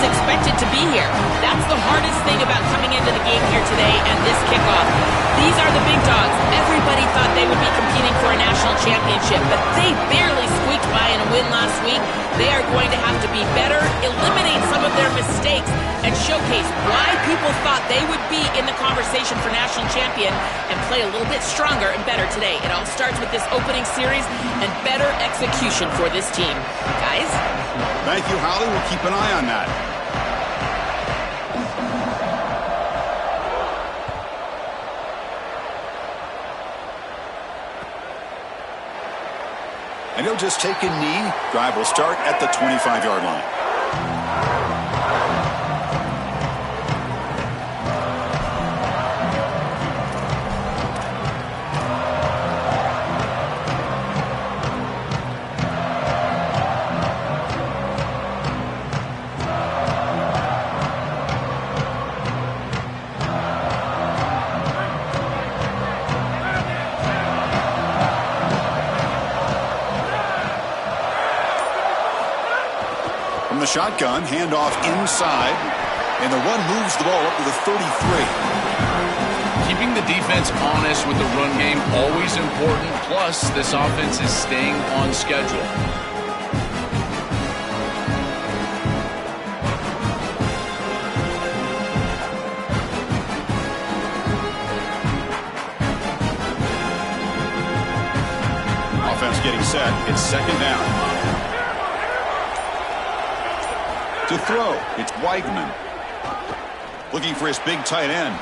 expected to be here. That's the hardest thing about coming into the game here today and this kickoff. These are the big dogs. Everybody thought they would be competing for a national championship, but they barely squeaked by in a win last week. They are going to have to be better, eliminate some of their mistakes, and showcase why people thought they would be in the conversation for national champion and play a little bit stronger and better today. It all starts with this opening series and better execution for this team. Guys? Thank you, Holly. We'll keep an eye on that. And he'll just take a knee. Drive will start at the 25-yard line. The shotgun, handoff inside, and the run moves the ball up to the 33. Keeping the defense honest with the run game, always important. Plus, this offense is staying on schedule. Offense getting set. It's second down. To throw, it's Weigman. Looking for his big tight end.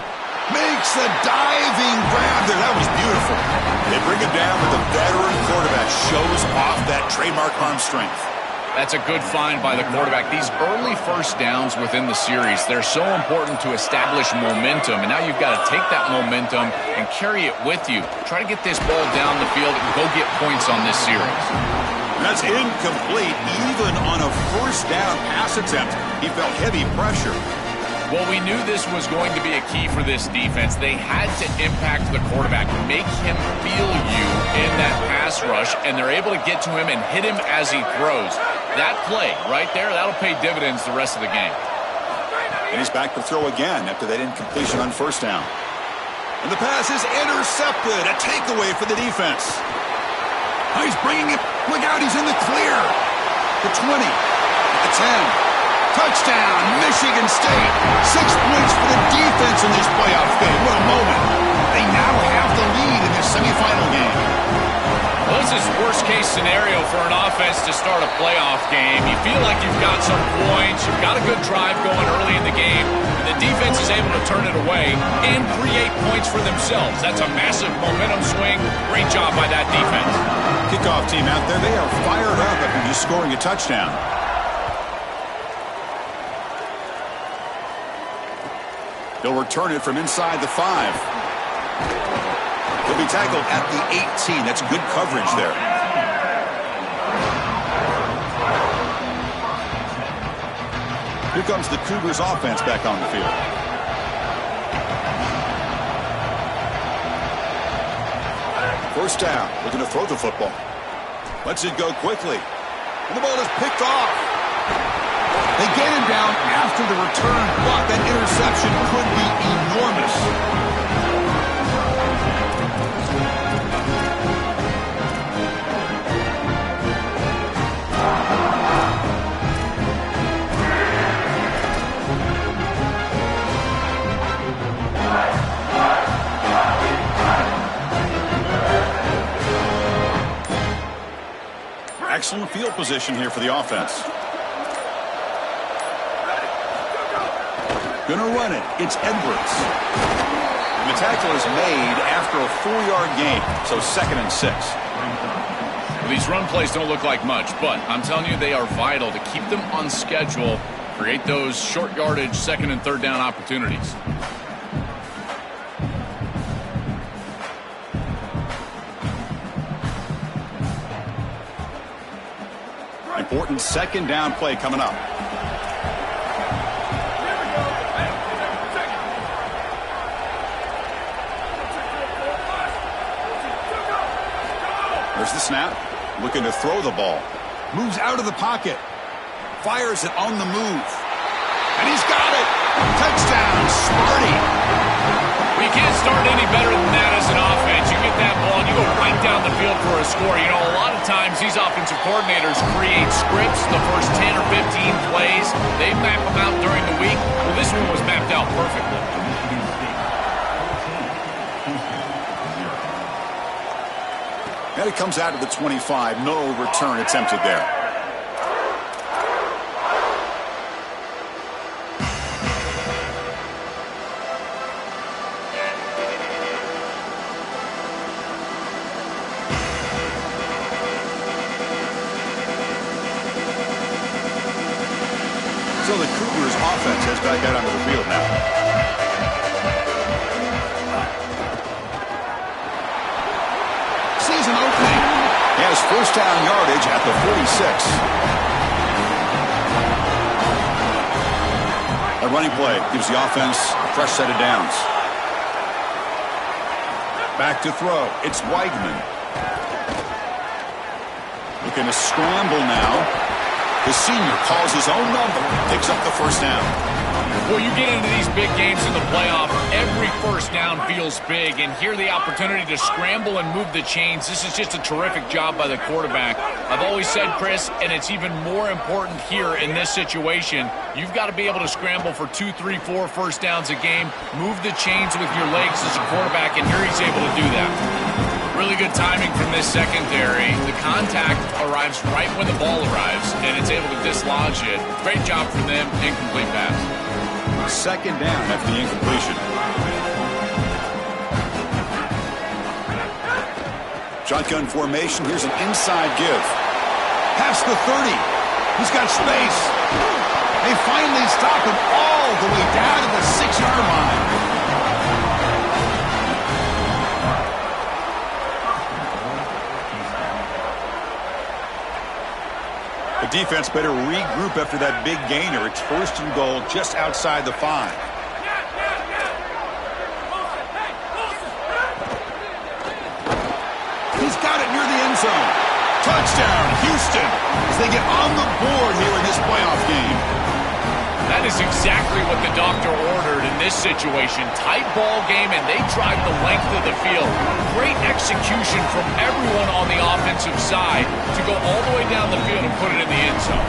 Makes the diving grab there. That was beautiful. They bring it down, but the veteran quarterback shows off that trademark arm strength. That's a good find by the quarterback. These early first downs within the series, they're so important to establish momentum. And now you've got to take that momentum and carry it with you. Try to get this ball down the field and go get points on this series. That's incomplete. Even on a first down pass attempt, he felt heavy pressure. Well, we knew this was going to be a key for this defense. They had to impact the quarterback, make him feel you in that pass rush, and they're able to get to him and hit him as he throws. That play right there, that'll pay dividends the rest of the game. And he's back to throw again after that incompletion on first down. And the pass is intercepted. A takeaway for the defense. Oh, he's bringing it. Look out, he's in the clear. The 20, the 10. Touchdown, Michigan State. 6 points for the defense in this playoff game. What a moment. They now have the lead in this semifinal game. Well, this is worst-case scenario for an offense to start a playoff game. You feel like you've got some points. You've got a good drive going early in the game. And the defense is able to turn it away and create points for themselves. That's a massive momentum swing. Great job by that defense. Kickoff team out there, they are fired up after just scoring a touchdown. They'll return it from inside the 5. He'll be tackled at the 18. That's good coverage there. Here comes the Cougars offense back on the field. First down. Looking to throw the football. Lets it go quickly. And the ball is picked off. They get him down after the return block. That interception could be enormous. Excellent field position here for the offense. Gonna run it. It's Edwards. And the tackle is made after a 4-yard gain, so 2nd and 6. Well, these run plays don't look like much, but I'm telling you they are vital to keep them on schedule, create those short yardage 2nd and 3rd down opportunities. Important 2nd down play coming up. There's the snap. Looking to throw the ball. Moves out of the pocket. Fires it on the move. And he's got it. Touchdown, Sparty. Well, you can't start any better than that as an offense. You get that ball and you go right down the field for a score. You know, a lot of times these offensive coordinators create scripts, the first 10 or 15 plays. They map them out during the week. Well, this one was mapped out perfectly. And it comes out of the 25. No return attempted there. So the Cougars offense heads back out onto the field now. Season opening. He has first down yardage at the 46. A running play gives the offense a fresh set of downs. Back to throw. It's Weigman. Looking to scramble now. The senior calls his own number, picks up the first down. Well, you get into these big games in the playoff, every first down feels big, and here the opportunity to scramble and move the chains. This is just a terrific job by the quarterback. I've always said, Chris, and it's even more important here in this situation, you've got to be able to scramble for 2, 3, 4 first downs a game, move the chains with your legs as a quarterback, and here he's able to do that. Really good timing from this secondary. The contact arrives right when the ball arrives, and it's able to dislodge it. Great job from them. Incomplete pass. Second down after the incompletion. Shotgun formation. Here's an inside give. Past the 30. He's got space. They finally stop him all the way down to the 6-yard line. The defense better regroup after that big gainer. It's first and goal just outside the 5. He's got it near the end zone. Touchdown, Houston, as they get on the board here in this playoff game. That is exactly what the doctor ordered in this situation. Tight ball game, and they drive the length of the field. Great execution from everyone on the offensive side to go all the way down the field and put it in the end zone.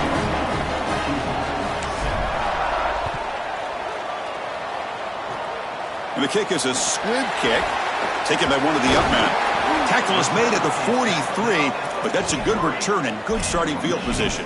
And the kick is a squib kick, taken by one of the up men. Tackle is made at the 43, but that's a good return and good starting field position.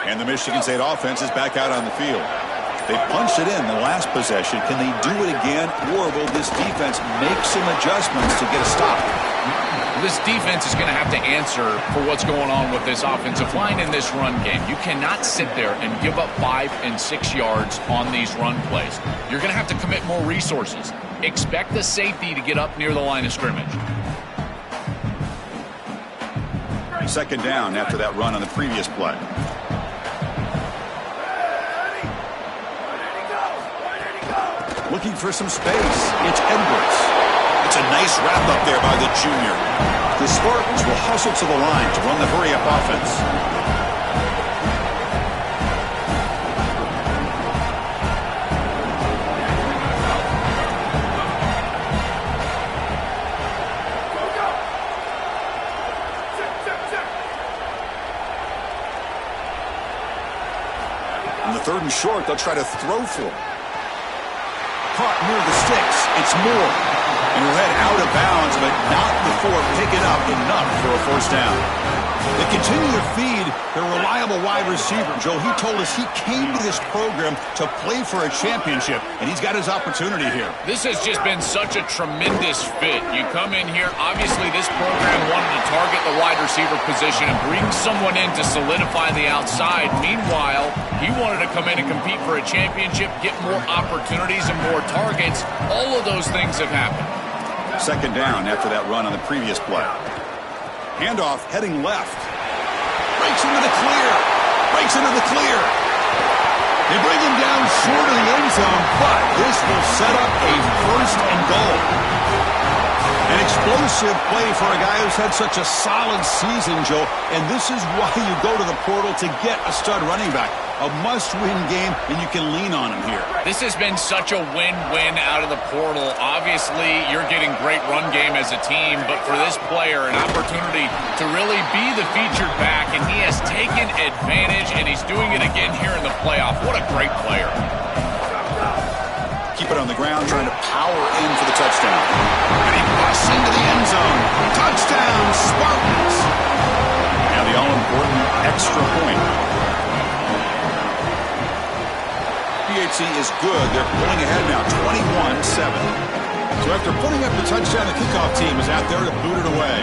And the Michigan State offense is back out on the field. They punched it in the last possession. Can they do it again, or will this defense make some adjustments to get a stop? This defense is going to have to answer for what's going on with this offensive line in this run game. You cannot sit there and give up 5 and 6 yards on these run plays. You're going to have to commit more resources. Expect the safety to get up near the line of scrimmage. Second down after that run on the previous play. Looking for some space. It's Edwards. It's a nice wrap up there by the junior. The Spartans will hustle to the line to run the hurry-up offense. On the 3rd and short, they'll try to throw for it. Caught near the sticks. It's Moore. And he'll head out of bounds, but not before picking up enough for a first down. They continue to feed their reliable wide receiver. Joe, he told us he came to this program to play for a championship, and he's got his opportunity here. This has just been such a tremendous fit. You come in here, obviously this program wanted to target the wide receiver position and bring someone in to solidify the outside. Meanwhile, he wanted to come in and compete for a championship, get more opportunities and more targets. All of those things have happened. Second down after that run on the previous play. Handoff heading left. Breaks into the clear. Breaks into the clear. They bring him down short of the end zone, but this will set up a 1st and goal. An explosive play for a guy who's had such a solid season, Joe, and this is why you go to the portal to get a stud running back. A must-win game, and you can lean on him here. This has been such a win-win out of the portal. Obviously, you're getting great run game as a team, but for this player, an opportunity to really be the featured back, and he has taken advantage, and he's doing it again here in the playoff. What a great player. Keep it on the ground, trying to power in for the touchdown. And he busts into the end zone. Touchdown, Spartans! Now the all-important extra point. PHC is good. They're pulling ahead now, 21-7. So after putting up the touchdown, the kickoff team is out there to boot it away.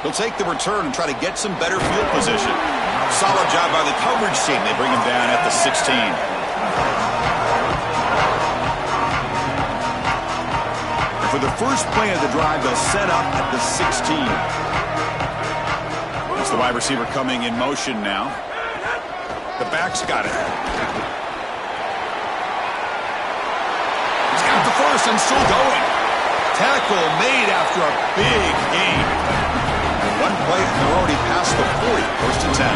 He'll take the return and try to get some better field position. Solid job by the coverage team. They bring him down at the 16. And for the first play of the drive, they'll set up at the 16. It's the wide receiver coming in motion now. The back's got it. He's got the first and still going. Tackle made after a big gain. One play, and they're already past the 40, 1st and 10.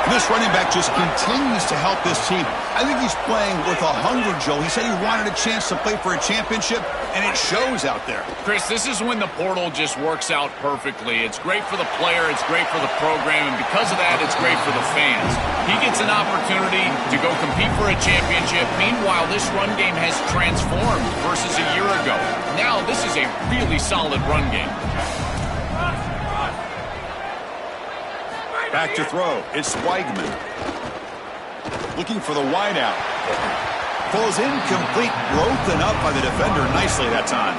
And this running back just continues to help this team. I think he's playing with a hunger, Joe. He said he wanted a chance to play for a championship, and it shows out there. Chris, this is when the portal just works out perfectly. It's great for the player, it's great for the program, and because of that, it's great for the fans. He gets an opportunity to go compete for a championship. Meanwhile, this run game has transformed versus a year ago. Now, this is a really solid run game. Back to throw. It's Weigman. Looking for the wideout. Falls incomplete. Broken up by the defender nicely that time.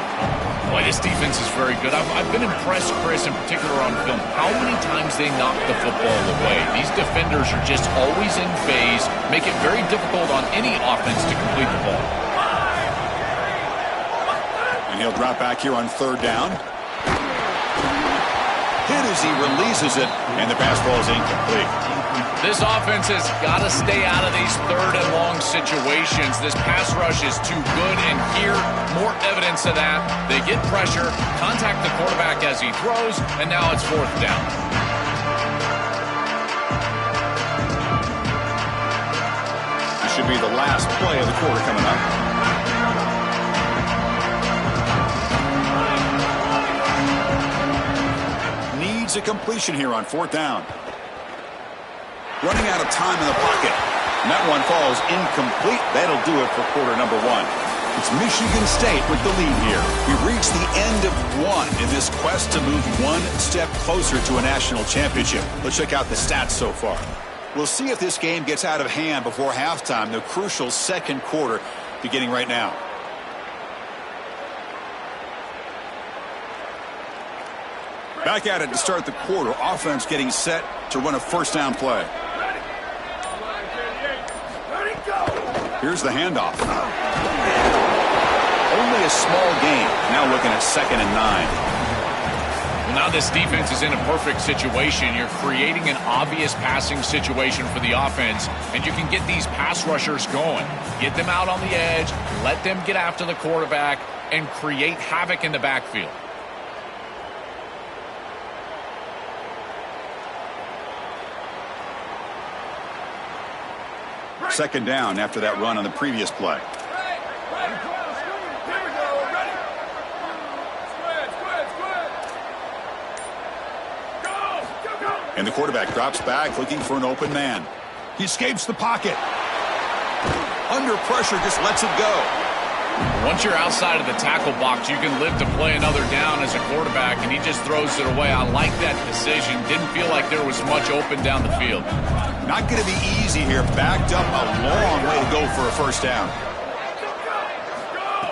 Boy, this defense is very good. I've been impressed, Chris, in particular on film, how many times they knock the football away. These defenders are just always in phase, make it very difficult on any offense to complete the ball. And he'll drop back here on 3rd down. Hit as he releases it, and the pass ball is incomplete. This offense has got to stay out of these 3rd and long situations. This pass rush is too good, and here, more evidence of that. They get pressure, contact the quarterback as he throws, and now it's 4th down. This should be the last play of the quarter coming up. A completion here on 4th down. Running out of time in the pocket. And that one falls incomplete. That'll do it for quarter number 1. It's Michigan State with the lead here. We've reached the end of 1 in this quest to move one step closer to a national championship. Let's check out the stats so far. We'll see if this game gets out of hand before halftime. The crucial 2nd quarter beginning right now. Back at it to start the quarter. Offense getting set to run a 1st down play. Here's the handoff. Only a small gain. Now looking at 2nd and 9. Well, now this defense is in a perfect situation. You're creating an obvious passing situation for the offense, and you can get these pass rushers going. Get them out on the edge, let them get after the quarterback, and create havoc in the backfield. 2nd down after that run on the previous play. And the quarterback drops back looking for an open man. He escapes the pocket. Under pressure, just lets it go. Once you're outside of the tackle box, you can live to play another down as a quarterback, and he just throws it away. I like that decision. Didn't feel like there was much open down the field. Not going to be easy here. Backed up a long way to go for a 1st down.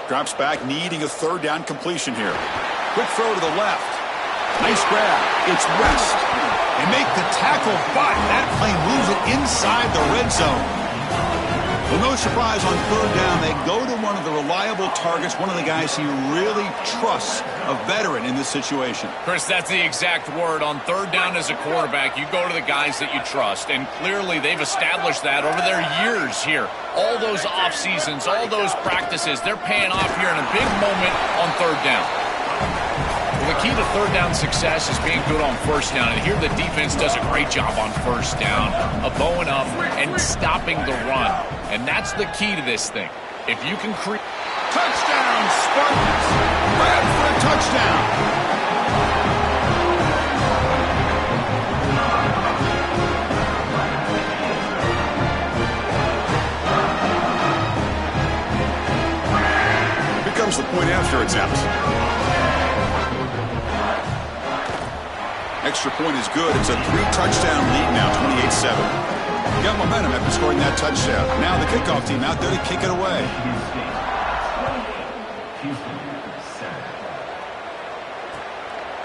Drops back, needing a 3rd down completion here. Quick throw to the left. Nice grab. It's West. They make the tackle, but that play moves it inside the red zone. Well, no surprise on third down. They go to one of the reliable targets, one of the guys he really trusts, a veteran in this situation. Chris, that's the exact word. On third down as a quarterback, you go to the guys that you trust, and clearly they've established that over their years here. All those off seasons, all those practices, they're paying off here in a big moment on third down. Well, the key to third down success is being good on first down, and here the defense does a great job on first down of bowing up and stopping the run. And that's the key to this thing. If you can create... Touchdown, Spartans! Grab for a touchdown! Here comes the point after attempt. Extra point is good. It's a 3-touchdown lead now, 28-7. Got momentum after scoring that touchdown. Now the kickoff team out there to kick it away.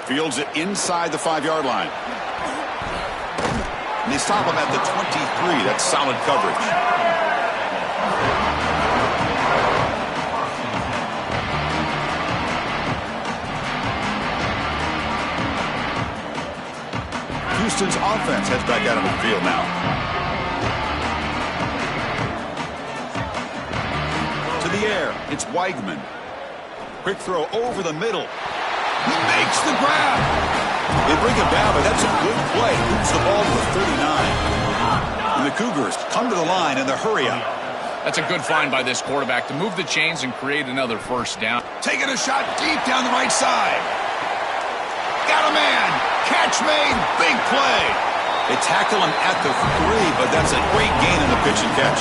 Fields it inside the 5-yard line. And they stop him at the 23. That's solid coverage. Houston's offense heads back out on the field now. To the air, it's Weigman. Quick throw over the middle. He makes the grab. They bring him down, but that's a good play. Moves the ball to the 39. And the Cougars come to the line in the hurry-up. That's a good find by this quarterback to move the chains and create another first down. Taking a shot deep down the right side. Got a man. Catch made. Big play. They tackle him at the 3, but that's a great gain in the pitch and catch.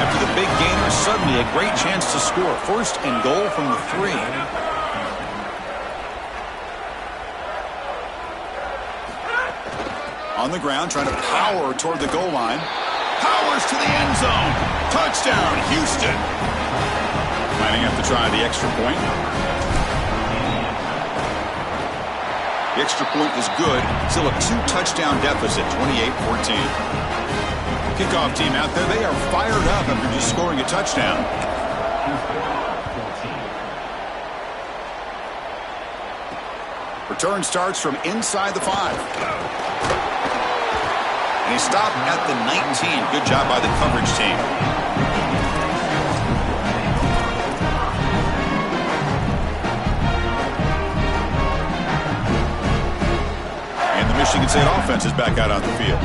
After the big gainer, suddenly a great chance to score. First and goal from the 3. On the ground, trying to power toward the goal line. Powers to the end zone. Touchdown, Houston. Lining up to try the extra point. The extra point is good. Still a 2-touchdown deficit, 28-14. Kickoff team out there, they are fired up after just scoring a touchdown. Return starts from inside the 5. And he stopped at the 19. Good job by the coverage team. And the Michigan State offense is back out on the field.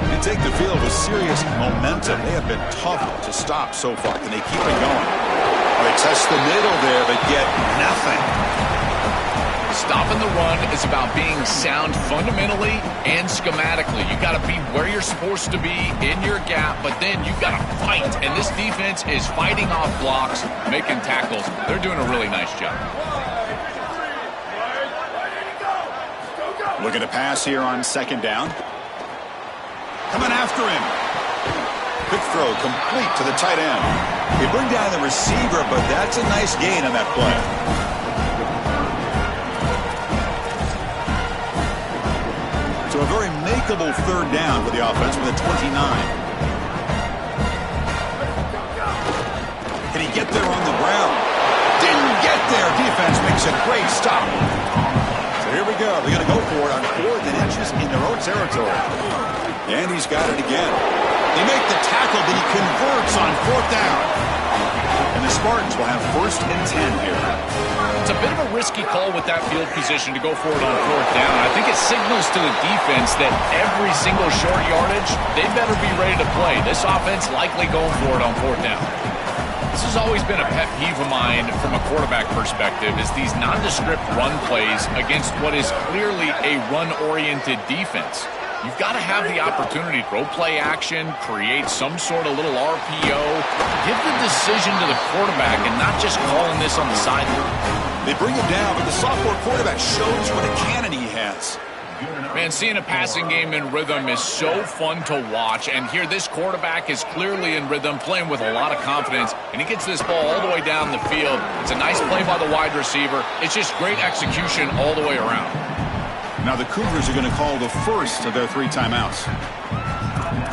They take the field with serious momentum. They have been tough to stop so far. Can they keep it going? They test the middle there, but get nothing. Stopping the run is about being sound fundamentally and schematically. You got to be where you're supposed to be in your gap, but then you got to fight. And this defense is fighting off blocks, making tackles. They're doing a really nice job. Looking to pass here on second down. Coming after him. Quick throw complete to the tight end. They bring down the receiver, but that's a nice gain on that play. So a very makeable third down for the offense with a 29. Can he get there on the ground? Didn't get there. Defense makes a great stop. So here we go. They're going to go for it on 4th and inches in their own territory. And he's got it again. They make the tackle, but he converts on 4th down. And the Spartans will have 1st and 10 here. It's a bit of a risky call with that field position to go for it on 4th down. I think it signals to the defense that every single short yardage, they better be ready to play. This offense likely going for it on 4th down. This has always been a pet peeve of mine from a quarterback perspective, is these nondescript run plays against what is clearly a run-oriented defense. You've got to have the opportunity to throw play action, create some sort of little RPO, give the decision to the quarterback and not just calling this on the sideline. They bring him down, but the sophomore quarterback shows what a cannon he has. Man, seeing a passing game in rhythm is so fun to watch, and here this quarterback is clearly in rhythm, playing with a lot of confidence, and he gets this ball all the way down the field. It's a nice play by the wide receiver. It's just great execution all the way around. Now the Cougars are going to call the first of their 3 timeouts.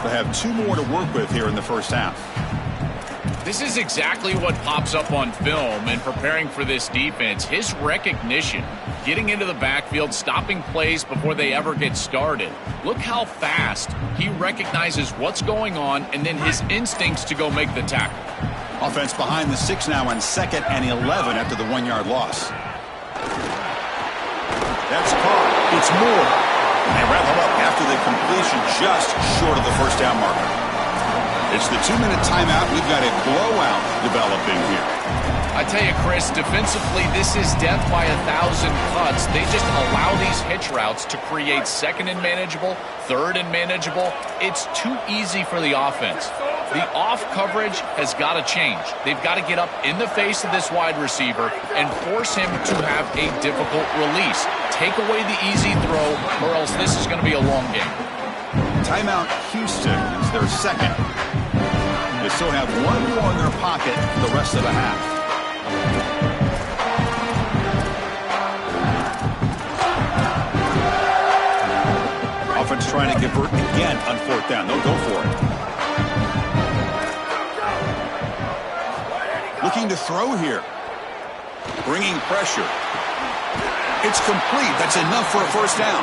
They have 2 more to work with here in the first half. This is exactly what pops up on film and preparing for this defense. His recognition, getting into the backfield, stopping plays before they ever get started. Look how fast he recognizes what's going on and then his instincts to go make the tackle. Offense behind the 6 now on 2nd and 11 after the 1-yard loss. That's caught. It's Moore. And they wrap him up after the completion just short of the first down marker. It's the 2-minute timeout. We've got a blowout developing here. I tell you, Chris, defensively, this is death by 1,000 cuts. They just allow these hitch routes to create 2nd and manageable, 3rd and manageable. It's too easy for the offense. The off coverage has got to change. They've got to get up in the face of this wide receiver and force him to have a difficult release. Take away the easy throw, or else this is going to be a long game. Timeout Houston is their 2nd. They still have 1 more in their pocket for the rest of the half. Offense trying to convert again on 4th down. They'll go for it. Looking to throw here. Bringing pressure. It's complete. That's enough for a first down.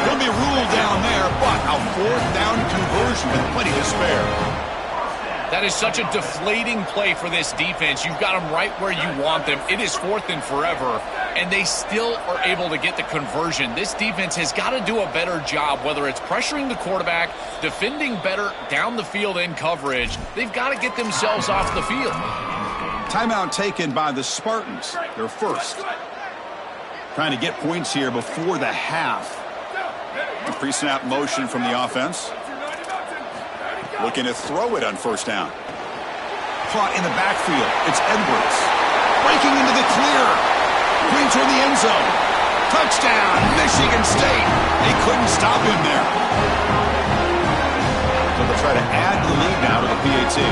He'll be ruled down there, but a 4th down conversion with plenty to spare. That is such a deflating play for this defense. You've got them right where you want them. It is 4th and forever, and they still are able to get the conversion. This defense has got to do a better job, whether it's pressuring the quarterback, defending better down the field in coverage. They've got to get themselves off the field. Timeout taken by the Spartans, their first. Trying to get points here before the half. The pre-snap motion from the offense. Looking to throw it on 1st down. Caught in the backfield. It's Edwards. Breaking into the clear. Green toward the end zone. Touchdown, Michigan State. They couldn't stop him there. So they'll try to add the lead now to the PAT.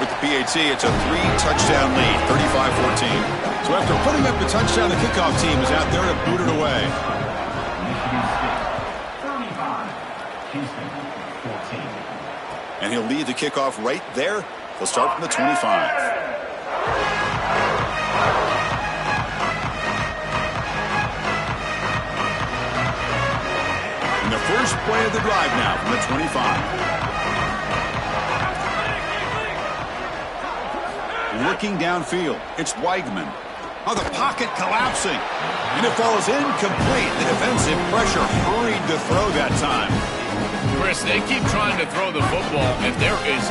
With the PAT, it's a 3-touchdown lead, 35-14. So after putting up the touchdown, the kickoff team is out there to boot it away. And he'll lead the kickoff right there. He'll start from the 25. And the first play of the drive now from the 25. Looking downfield, it's Weigman. Oh, the pocket collapsing. And it falls incomplete. The defensive pressure hurried to throw that time. Chris, they keep trying to throw the football, and there is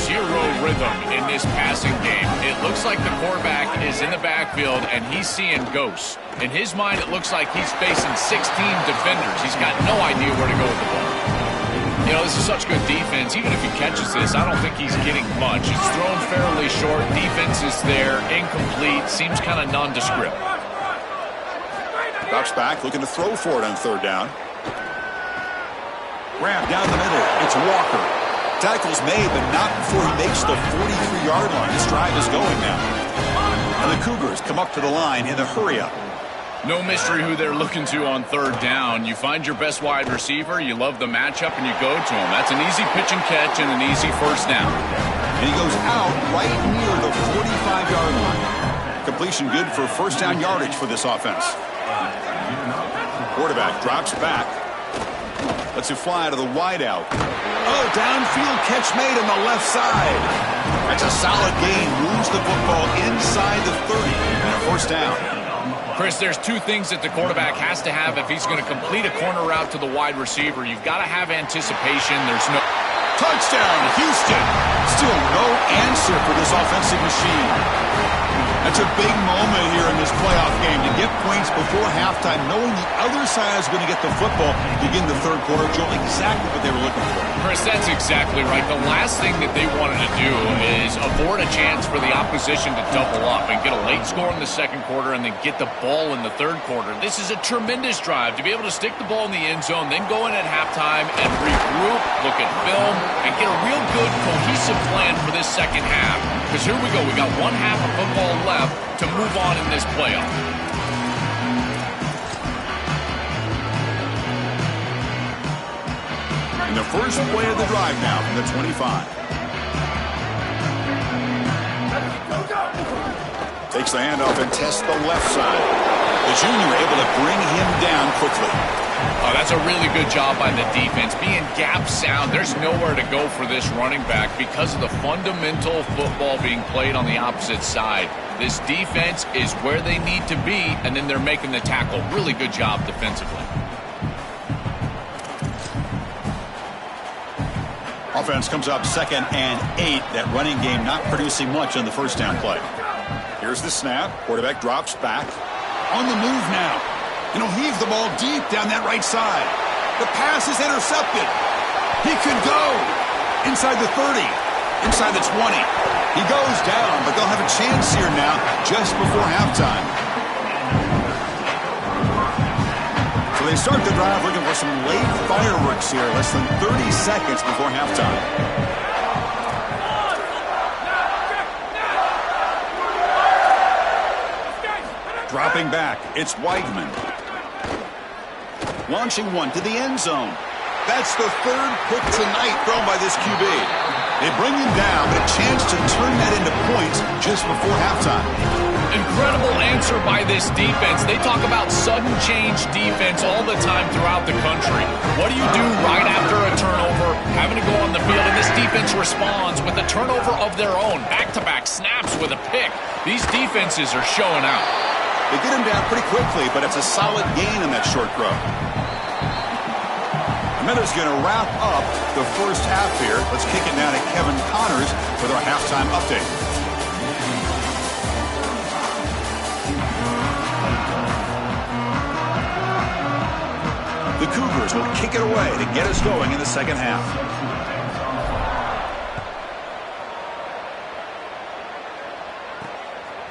zero rhythm in this passing game. It looks like the quarterback is in the backfield, and he's seeing ghosts. In his mind, it looks like he's facing 16 defenders. He's got no idea where to go with the ball. You know, this is such good defense. Even if he catches this, I don't think he's getting much. It's thrown fairly short. Defense is there, incomplete, seems kind of nondescript. Drops back, looking to throw for it on 3rd down. Grab down the middle. It's Walker. Tackle's made, but not before he makes the 43-yard line. This drive is going now. And the Cougars come up to the line in the hurry-up. No mystery who they're looking to on 3rd down. You find your best wide receiver, you love the matchup, and you go to him. That's an easy pitch and catch and an easy first down. And he goes out right near the 45-yard line. Completion good for first down yardage for this offense. Quarterback drops back. Lets it fly to the wideout. Oh, downfield catch made on the left side. That's a solid gain. Moves the football inside the 30 and a first down. Chris, there's 2 things that the quarterback has to have if he's going to complete a corner route to the wide receiver. You've got to have anticipation. There's no... Touchdown, Houston. Still no answer for this offensive machine. That's a big moment here in this playoff game to get points before halftime, knowing the other side is going to get the football to begin the 3rd quarter. Joel, exactly what they were looking for. Chris, that's exactly right. The last thing that they wanted to do is afford a chance for the opposition to double up and get a late score in the 2nd quarter and then get the ball in the 3rd quarter. This is a tremendous drive to be able to stick the ball in the end zone, then go in at halftime and regroup, look at film, and get a real good cohesive plan for this 2nd half. Because here we go. We got 1 half of football left to move on in this playoff. And the First play of the drive now from the 25. Takes the handoff and tests the left side. The junior able to bring him down quickly. Oh, that's a really good job by the defense. Being gap sound, there's nowhere to go for this running back because of the fundamental football being played on the opposite side. This defense is where they need to be, and then they're making the tackle. Really good job defensively. Offense comes up 2nd and 8. That running game not producing much on the first down play. Here's the snap. Quarterback drops back. On the move now. And he'll heave the ball deep down that right side. The pass is intercepted. He could go. Inside the 30. Inside the 20. He goes down, but they'll have a chance here now just before halftime. So they start the drive looking for some late fireworks here. Less than 30 seconds before halftime. Dropping back, it's Weidman. Launching one to the end zone. That's the 3rd pick tonight thrown by this QB. They bring him down, but a chance to turn that into points just before halftime. Incredible answer by this defense. They talk about sudden change defense all the time throughout the country. What do you do right after a turnover, having to go on the field, and this defense responds with a turnover of their own, back-to-back snaps with a pick. These defenses are showing out. They get him down pretty quickly, but it's a solid gain on that short throw. Miller's going to wrap up the first half here. Let's kick it now to Kevin Connors with our halftime update. The Cougars will kick it away to get us going in the second half.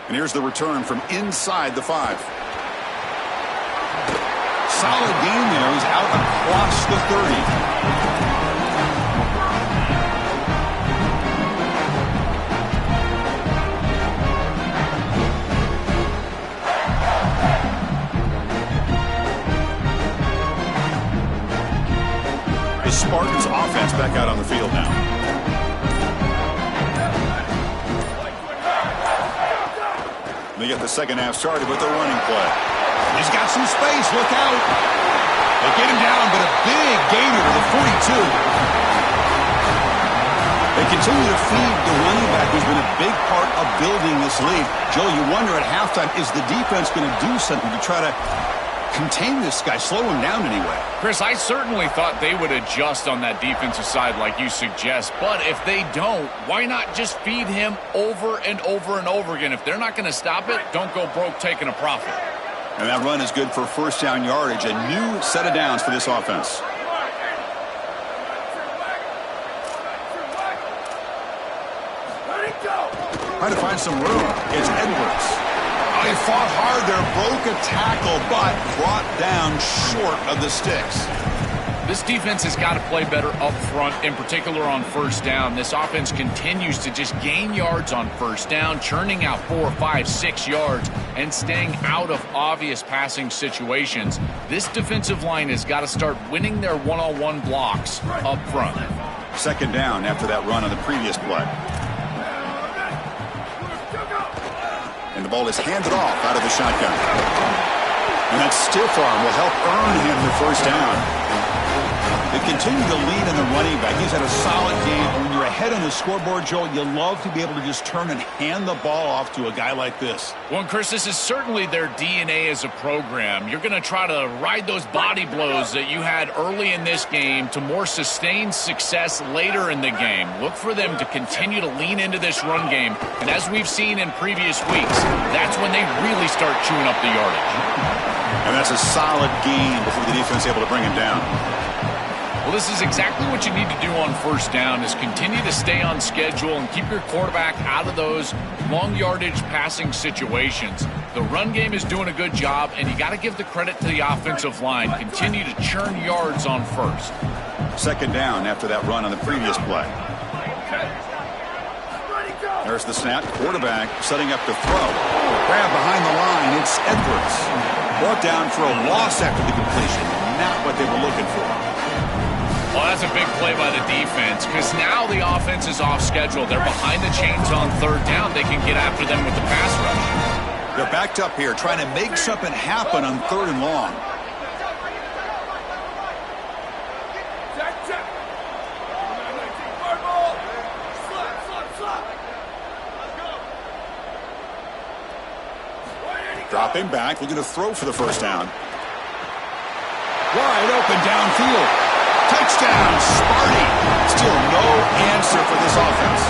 And here's the return from inside the 5. Solid game there. He's out across the 30. The Spartans offense back out on the field now. They get the second half started with the running play. He's got some space. Look out. They get him down, but a big gainer to the 42. They continue to feed the running back who's been a big part of building this lead. Joe, you wonder at halftime, is the defense going to do something to try to contain this guy, slow him down anyway? Chris, I certainly thought they would adjust on that defensive side like you suggest, but if they don't, why not just feed him over and over and over again? If they're not going to stop it, don't go broke taking a profit. And that run is good for first down yardage, a new set of downs for this offense. Trying to find some room. It's Edwards. Oh, he fought hard there, broke a tackle, but brought down short of the sticks. This defense has got to play better up front, in particular on first down. This offense continues to just gain yards on first down, churning out 4, 5, 6 yards, and staying out of obvious passing situations. This defensive line has got to start winning their one-on-one blocks up front. Second down after that run on the previous play. And the ball is handed off out of the shotgun. And that stiff arm will help earn him the first down. They continue to lead in the running back. He's had a solid game. When you're ahead on the scoreboard, Joel, you love to be able to just turn and hand the ball off to a guy like this. Well, and Chris, this is certainly their DNA as a program. You're going to try to ride those body blows that you had early in this game to more sustained success later in the game. Look for them to continue to lean into this run game. And as we've seen in previous weeks, that's when they really start chewing up the yardage. And that's a solid gain before the defense is able to bring him down. Well, this is exactly what you need to do on first down, is continue to stay on schedule and keep your quarterback out of those long yardage passing situations. The run game is doing a good job, and you got to give the credit to the offensive line. Continue to churn yards on first. Second down after that run on the previous play. There's the snap. Quarterback setting up to throw. Grab behind the line. It's Edwards. Brought down for a loss after the completion. Not what they were looking for. Well, that's a big play by the defense because now the offense is off schedule. They're behind the chains on third down. They can get after them with the pass rush. They're backed up here trying to make something happen on third and long. Dropping back, looking to throw for the first down. Wide open downfield. Touchdown, Sparty. Still no answer for this offense.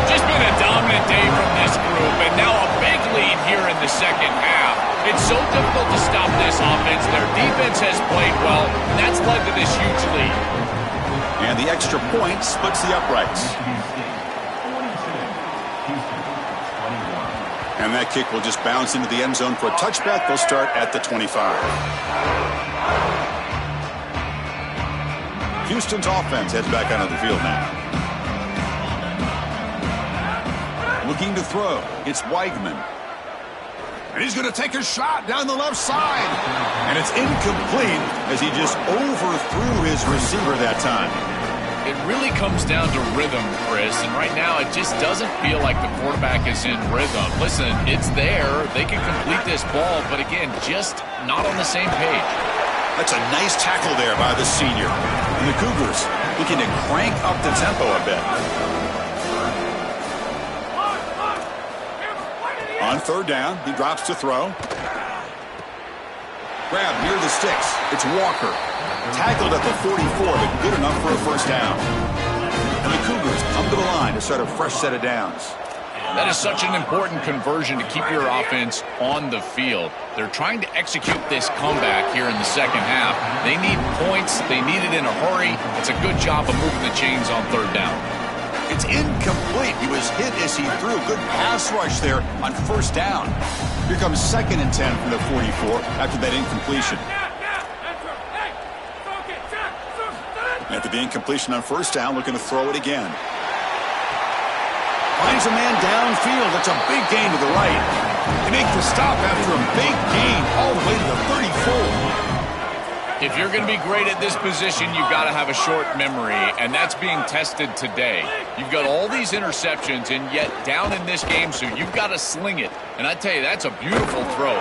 Just been a dominant day from this group, and now a big lead here in the second half. It's so difficult to stop this offense. Their defense has played well, and that's led to this huge lead. And the extra point splits the uprights. And that kick will just bounce into the end zone for a touchback. They'll start at the 25. Houston's offense heads back onto the field now. Looking to throw. It's Weigman. And he's going to take a shot down the left side. And it's incomplete as he just overthrew his receiver that time. It really comes down to rhythm, Chris, and right now it just doesn't feel like the quarterback is in rhythm. Listen, it's there. They can complete this ball, but again, just not on the same page. That's a nice tackle there by the senior. And the Cougars looking to crank up the tempo a bit. On third down, he drops to throw. Grab near the sticks. It's Walker. Tackled at the 44, but good enough for a first down. And the Cougars come to the line to start a fresh set of downs. That is such an important conversion to keep your offense on the field. They're trying to execute this comeback here in the second half. They need points. They need it in a hurry. It's a good job of moving the chains on third down. It's incomplete. He was hit as he threw. Good pass rush there on first down. Here comes 2nd and 10 from the 44 after that incompletion. After the incompletion on first down, looking to throw it again. Finds a man downfield. That's a big gain to the right. They make the stop after a big gain all the way to the 34. If you're going to be great at this position, you've got to have a short memory, and that's being tested today. You've got all these interceptions, and yet down in this game, so you've got to sling it. And I tell you, that's a beautiful throw.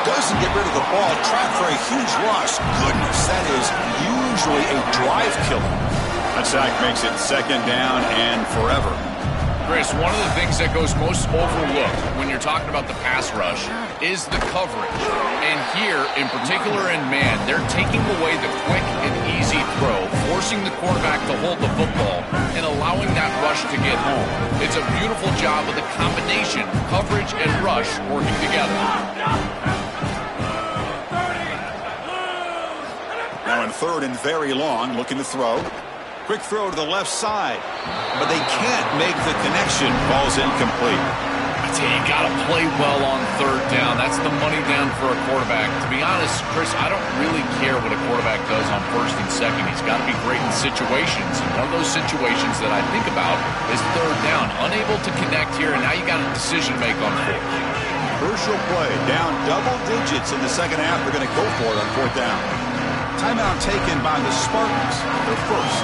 Doesn't get rid of the ball, trapped for a huge loss. Goodness, that is usually a drive killer. That sack makes it 2nd down and forever. Chris, one of the things that goes most overlooked when you're talking about the pass rush is the coverage. And here, in particular in man, they're taking away the quick and easy throw, forcing the quarterback to hold the football and allowing that rush to get home. It's a beautiful job of the combination, coverage and rush working together. Now in 3rd and very long, looking to throw. Quick throw to the left side, but they can't make the connection. Ball's incomplete. I tell you, you got to play well on third down. That's the money down for a quarterback. To be honest, Chris, I don't really care what a quarterback does on 1st and 2nd. He's got to be great in situations. And one of those situations that I think about is third down. Unable to connect here, and now you got a decision to make on 4th. Crucial play. Down double digits in the second half. They're going to go for it on 4th down. Timeout taken by the Spartans. Their first.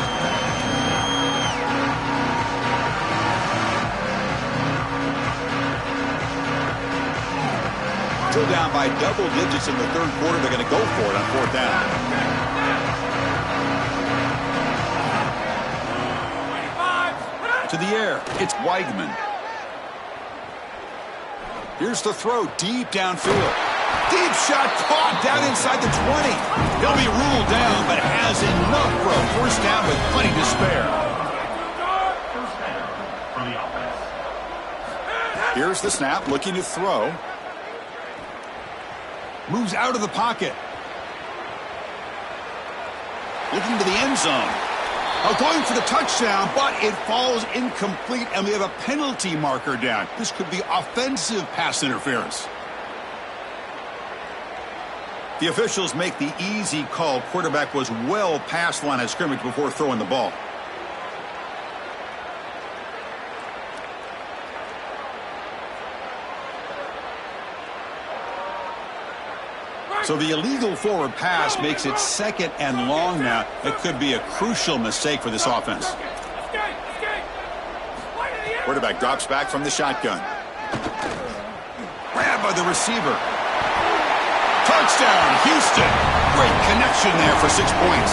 Still down by double digits in the 3rd quarter. They're going to go for it on 4th down. To the air. It's Weigman. Here's the throw deep downfield. Deep shot caught down inside the 20. He'll be ruled down, but has enough for a first down with plenty to spare. Here's the snap, looking to throw. Moves out of the pocket. Looking to the end zone. Going for the touchdown, but it falls incomplete, and we have a penalty marker down. This could be offensive pass interference. The officials make the easy call. Quarterback was well past the line of scrimmage before throwing the ball. So the illegal forward pass makes it 2nd and long now. It could be a crucial mistake for this offense. Quarterback drops back from the shotgun. Grabbed by the receiver. Touchdown, Houston. Great connection there for 6 points.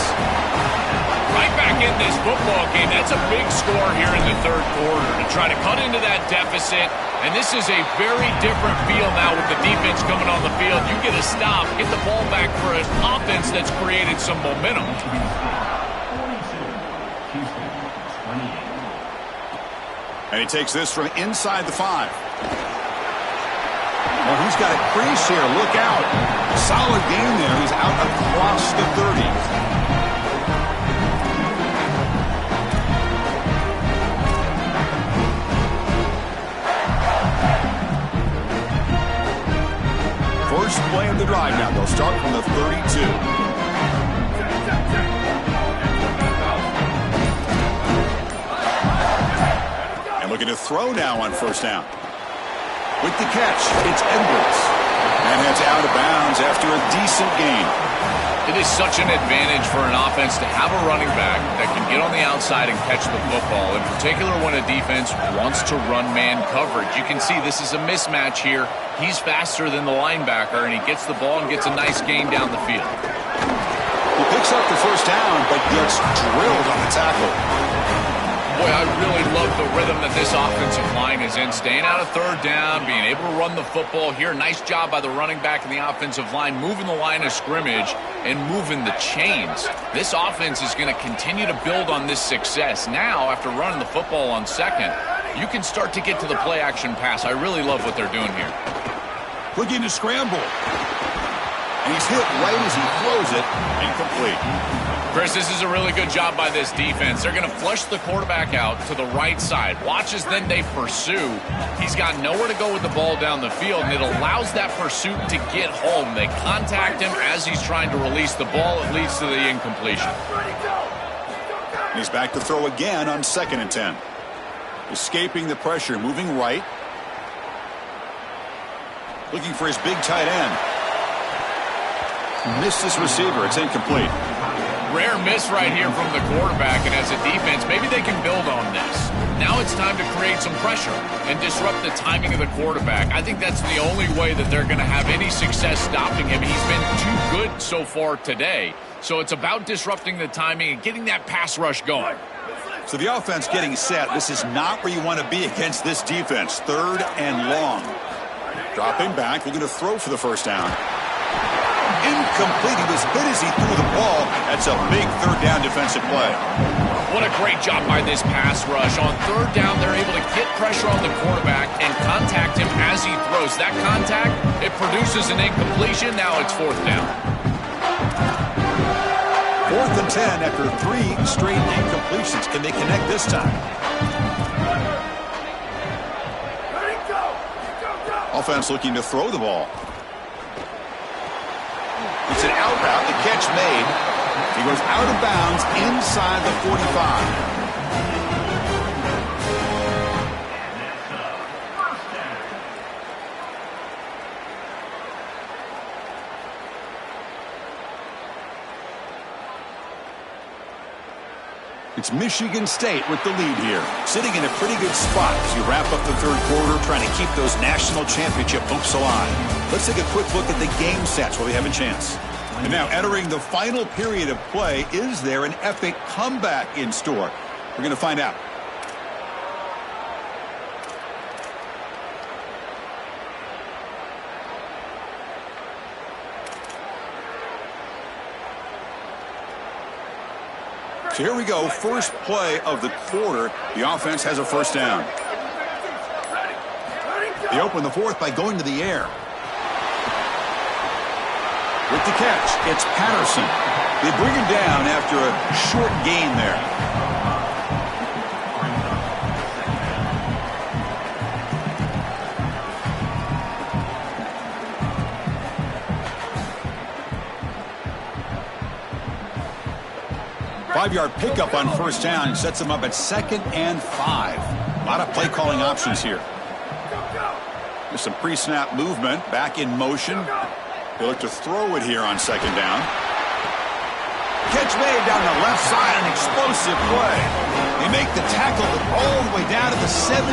Right back in this football game. That's a big score here in the third quarter to try to cut into that deficit. And this is a very different feel now with the defense coming on the field. You get a stop, get the ball back for an offense that's created some momentum. And he takes this from inside the 5. Well, he's got a crease here. Look out. Solid game there. He's out across the 30. First play of the drive now. They'll start from the 32. And looking to throw now on first down. With the catch, it's Edwards. And heads out of bounds after a decent gain. It is such an advantage for an offense to have a running back that can get on the outside and catch the football, in particular when a defense wants to run man coverage. You can see this is a mismatch here. He's faster than the linebacker, and he gets the ball and gets a nice gain down the field. He picks up the first down, but gets drilled on the tackle. Boy, I really love the rhythm that this offensive line is in. Staying out of third down, being able to run the football here. Nice job by the running back and the offensive line, moving the line of scrimmage and moving the chains. This offense is going to continue to build on this success. Now, after running the football on second, you can start to get to the play-action pass. I really love what they're doing here. Looking to scramble. And he's hit right as he throws it. Incomplete. Chris, this is a really good job by this defense. They're going to flush the quarterback out to the right side. Watch as then they pursue. He's got nowhere to go with the ball down the field, and it allows that pursuit to get home. They contact him as he's trying to release the ball. It leads to the incompletion. He's back to throw again on 2nd and 10. Escaping the pressure, moving right. Looking for his big tight end. Missed his receiver. It's incomplete. Rare miss right here from the quarterback, and as a defense, maybe they can build on this. Now it's time to create some pressure and disrupt the timing of the quarterback. I think that's the only way that they're going to have any success stopping him. He's been too good so far today. So it's about disrupting the timing and getting that pass rush going. So the offense getting set. This is not where you want to be against this defense. 3rd and long. Dropping back, looking to throw for the first down. Incomplete. He was hit as he threw the ball. That's a big 3rd down defensive play. What a great job by this pass rush. On 3rd down, they're able to get pressure on the quarterback and contact him as he throws. That contact, it produces an incompletion. Now it's 4th down. 4th and 10 after 3 straight incompletions. Can they connect this time? Offense looking to throw the ball. It's an out route. The catch made. He goes out of bounds inside the 45. It's Michigan State with the lead here, sitting in a pretty good spot as you wrap up the 3rd quarter, trying to keep those national championship hopes alive. Let's take a quick look at the game stats while we have a chance. And now entering the final period of play, is there an epic comeback in store? We're going to find out. So here we go, first play of the quarter. The offense has a first down. They open the 4th by going to the air. With the catch, it's Patterson. They bring him down after a short gain there. Five-yard pickup on first down sets them up at 2nd and 5. A lot of play calling options here. There's some pre-snap movement, back in motion. They look to throw it here on second down. Catch made down the left side, an explosive play. They make the tackle all the way down to the 17.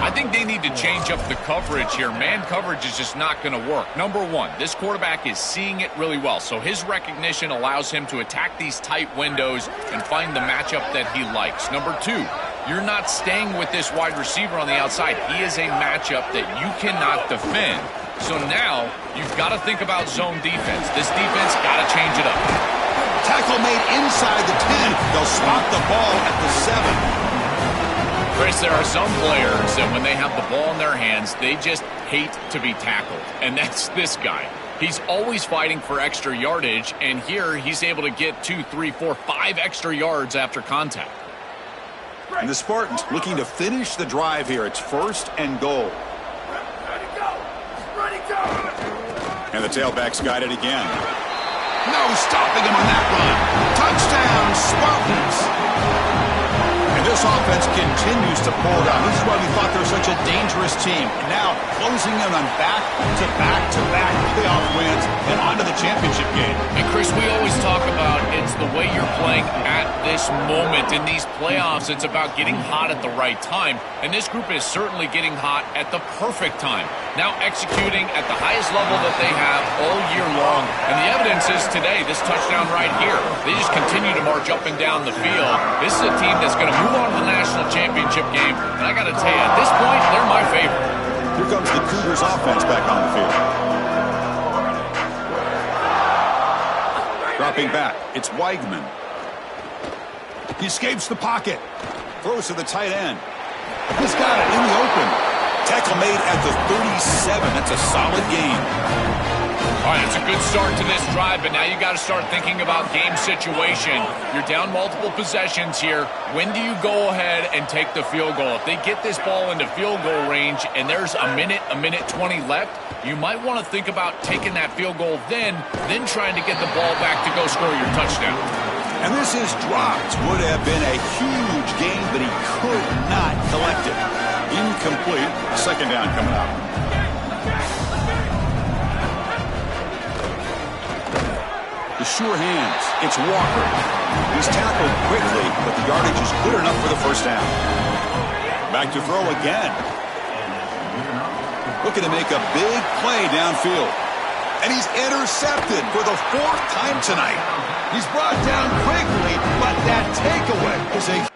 I think they need to change up the coverage here. Man coverage is just not going to work. Number one, this quarterback is seeing it really well, so his recognition allows him to attack these tight windows and find the matchup that he likes. Number two, you're not staying with this wide receiver on the outside. He is a matchup that you cannot defend. So now you've got to think about zone defense. This defense got to change it up. Tackle made inside the 10. They'll spot the ball at the 7. Chris, there are some players that when they have the ball in their hands, they just hate to be tackled. And that's this guy. He's always fighting for extra yardage, and here he's able to get 2, 3, 4, 5 extra yards after contact. And the Spartans looking to finish the drive here. It's 1st and goal. And the tailback's got it again. No stopping him on that run. Touchdown, Spartans. And this offense continues to pull it out. This is why we thought they're such a dangerous team. And now closing in on back-to-back-to-back playoff wins and onto the championship game. And Chris, we always talk about it's the way you're playing at this moment. In these playoffs, it's about getting hot at the right time. And this group is certainly getting hot at the perfect time. Now executing at the highest level that they have all year long. And the evidence is today, this touchdown right here. They just continue to march up and down the field. This is a team that's going to move on to the national championship game. And I got to tell you, at this point, they're my favorite. Here comes the Cougars offense back on the field. Dropping back, it's Weigman. He escapes the pocket. Throws to the tight end. He's got it in the open. Tackle made at the 37. That's a solid gain. All right, it's a good start to this drive, but now you got to start thinking about game situation. You're down multiple possessions here. When do you go ahead and take the field goal? If they get this ball into field goal range and there's a minute 20 left, you might want to think about taking that field goal then trying to get the ball back to go score your touchdown. And this is dropped. Would have been a huge gain, but he could not collect it. Incomplete. Second down coming up. The sure hands. It's Walker. He's tackled quickly, but the yardage is good enough for the first down. Back to throw again. Looking to make a big play downfield. And he's intercepted for the 4th time tonight. He's brought down quickly, but that takeaway is a